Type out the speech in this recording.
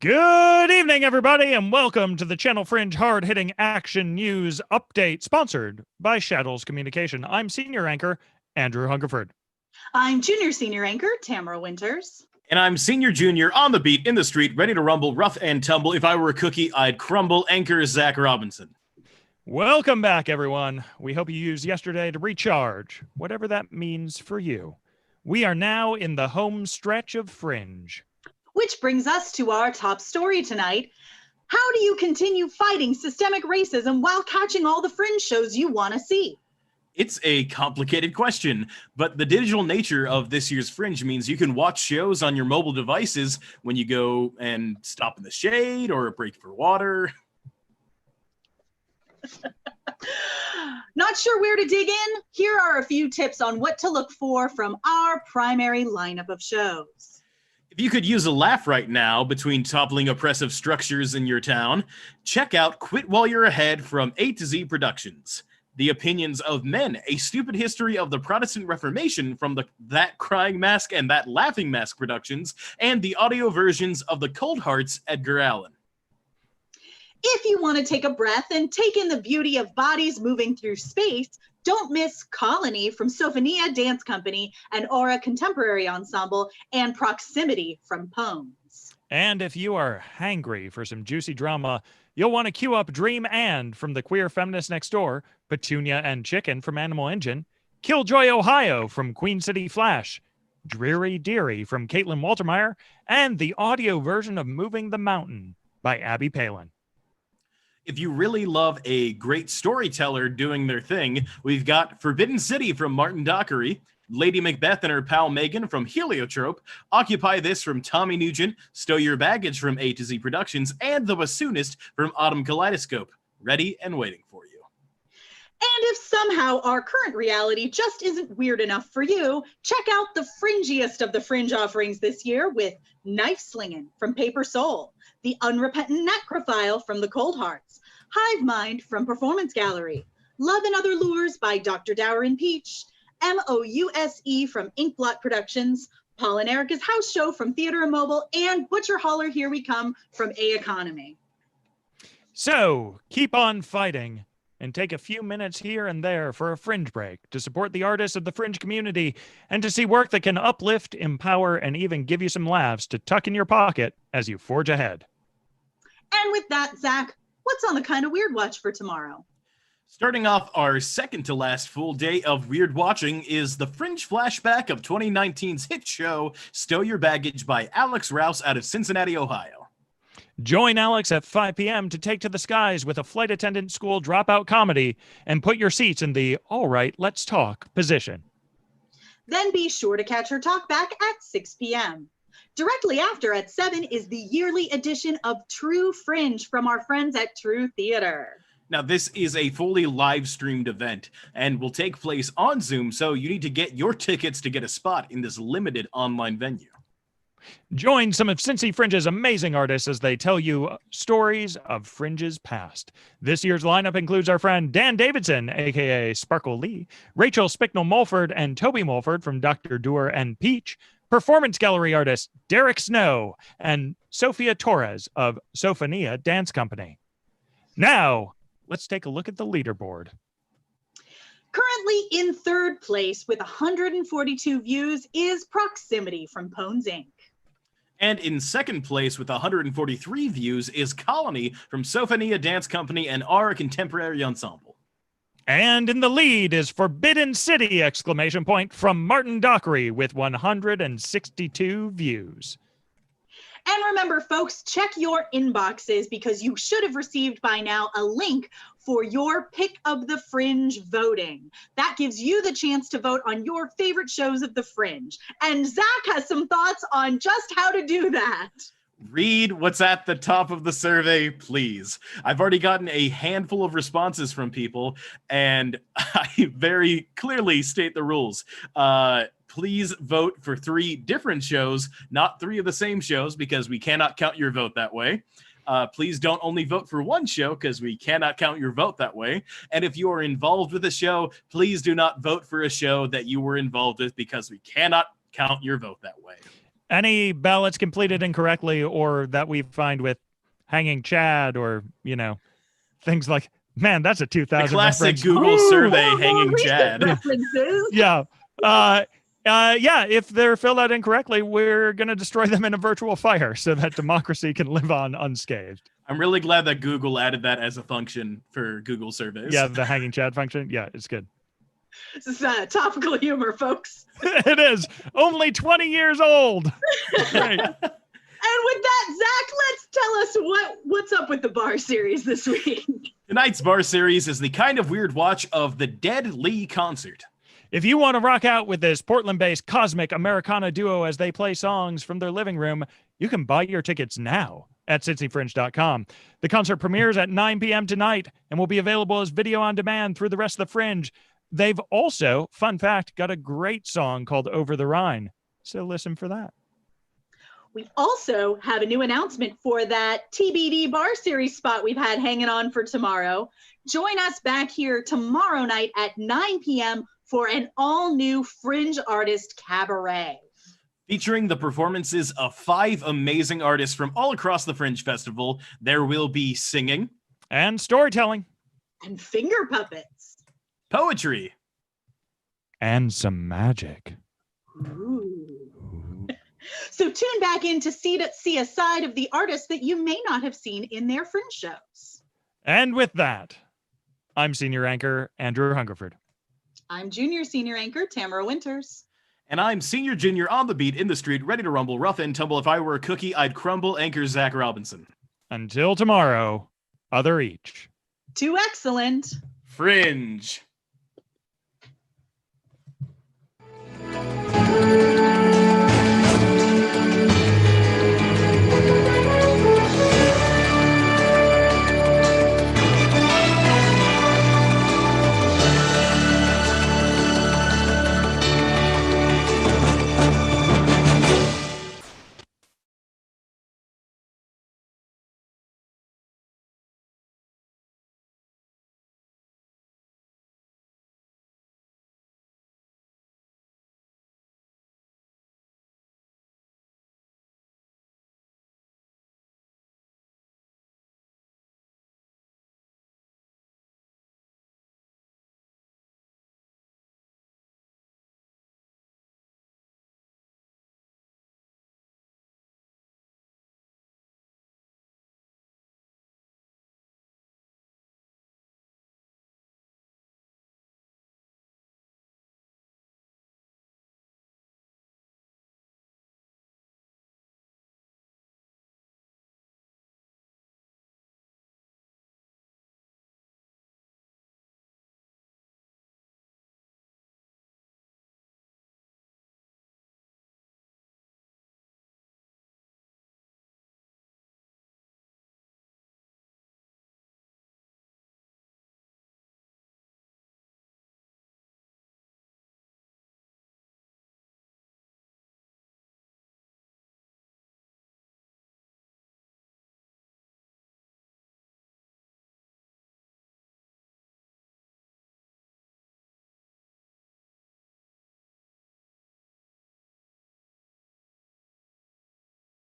Good evening, everybody, and welcome to the Channel Fringe hard-hitting action news update, sponsored by Shadows Communication. I'm senior anchor Andrew Hungerford. I'm junior senior anchor Tamara Winters. And I'm senior junior on the beat, in the street, ready to rumble, rough and tumble. If I were a cookie, I'd crumble. Anchor Zach Robinson. Welcome back, everyone. We hope you used yesterday to recharge, whatever that means for you. We are now in the home stretch of Fringe. Which brings us to our top story tonight. How do you continue fighting systemic racism while catching all the Fringe shows you want to see? It's a complicated question, but the digital nature of this year's Fringe means you can watch shows on your mobile devices when you go and stop in the shade or break for water. Not sure where to dig in? Here are a few tips on what to look for from our primary lineup of shows. If you could use a laugh right now between toppling oppressive structures in your town, check out Quit While You're Ahead from A to Z Productions. The Opinions of Men, a stupid history of the Protestant Reformation from That Crying Mask and That Laughing Mask productions, and the audio versions of The Cold Hearts, Edgar Allan. If you want to take a breath and take in the beauty of bodies moving through space, don't miss Colony from Sophania Dance Company and Aura Contemporary Ensemble, and Proximity from Poems. And if you are hangry for some juicy drama, you'll want to cue up Dream and from The Queer Feminist Next Door, Petunia and Chicken from Animal Engine, Killjoy Ohio from Queen City Flash, Dreary Deary from Caitlin Waltermeyer, and the audio version of Moving the Mountain by Abby Palin. If you really love a great storyteller doing their thing, we've got Forbidden City from Martin Dockery, Lady Macbeth and her pal Megan from Heliotrope, Occupy This from Tommy Nugent, Stow Your Baggage from A to Z Productions, and The Bassoonist from Autumn Kaleidoscope. Ready and waiting for you. And if somehow our current reality just isn't weird enough for you, check out the fringiest of the Fringe offerings this year with Knife Slingin' from Paper Soul, The Unrepentant Necrophile from The Cold Hearts, Hive Mind from Performance Gallery, Love and Other Lures by Dr. Dower and Peach, MOUSE from Inkblot Productions, Paul and Erica's House Show from Theater and Mobile, and Butcher Holler Here We Come from A Economy. So keep on fighting and take a few minutes here and there for a Fringe break to support the artists of the Fringe community and to see work that can uplift, empower, and even give you some laughs to tuck in your pocket as you forge ahead. And with that, Zach, what's on the Kind of Weird Watch for tomorrow? Starting off our second to last full day of weird watching is the Fringe flashback of 2019's hit show, Stow Your Baggage by Alex Rouse out of Cincinnati, Ohio. Join Alex at 5 p.m. to take to the skies with a flight attendant school dropout comedy and put your seats in the all right, let's talk position. Then be sure to catch her talk back at 6 p.m. Directly after at 7 is the yearly edition of True Fringe from our friends at True Theater. Now, this is a fully live-streamed event and will take place on Zoom, so you need to get your tickets to get a spot in this limited online venue. Join some of Cincy Fringe's amazing artists as they tell you stories of Fringe's past. This year's lineup includes our friend Dan Davidson, aka Sparkle Lee, Rachel Spicknell-Mulford, and Toby Mulford from Dr. Doer and Peach, Performance Gallery artist Derek Snow, and Sophia Torres of Sophania Dance Company. Now, let's take a look at the leaderboard. Currently in third place with 142 views is Proximity from Pones Inc. And in second place with 143 views is Colony from Sophania Dance Company and Aura Contemporary Ensemble. And in the lead is Forbidden City! From Martin Dockery with 162 views. And remember, folks, check your inboxes because you should have received by now a link for your pick of the Fringe voting. That gives you the chance to vote on your favorite shows of the Fringe. And Zach has some thoughts on just how to do that. Read what's at the top of the survey, please. I've already gotten a handful of responses from people, and I very clearly state the rules. Please vote for 3 different shows, not 3 of the same shows, because we cannot count your vote that way. Please don't only vote for one show, because we cannot count your vote that way. And if you are involved with a show, please do not vote for a show that you were involved with, because we cannot count your vote that way. Any ballots completed incorrectly or that we find with hanging Chad or, things like, man, that's a 2000 The classic reference. Google Woo! survey More hanging recent Chad. references. Yeah. If they're filled out incorrectly, we're going to destroy them in a virtual fire so that democracy can live on unscathed. I'm really glad that Google added that as a function for Google surveys. Yeah, the hanging Chad function. Yeah, it's good. This is topical humor, folks. It is. Only 20 years old. Great. And with that, Zach, let's tell us what's up with the bar series this week. Tonight's bar series is the kind of weird watch of the Dead Lee concert. If you want to rock out with this Portland-based cosmic Americana duo as they play songs from their living room, you can buy your tickets now at cincyfringe.com. The concert premieres at 9 p.m. tonight and will be available as video on demand through the rest of the Fringe. They've also, fun fact, got a great song called Over the Rhine. So listen for that. We also have a new announcement for that TBD bar series spot we've had hanging on for tomorrow. Join us back here tomorrow night at 9 p.m. for an all-new Fringe artist cabaret. Featuring the performances of 5 amazing artists from all across the Fringe Festival, there will be singing, and storytelling, and finger puppets, poetry, and some magic. Ooh. So tune back in to see a side of the artists that you may not have seen in their Fringe shows. And with that, I'm senior anchor Andrew Hungerford. I'm junior senior anchor Tamara Winters. and I'm senior junior on the beat in the street, ready to rumble, rough and tumble. If I were a cookie, I'd crumble. Anchor Zach Robinson. Until tomorrow, other each. Too excellent. Fringe.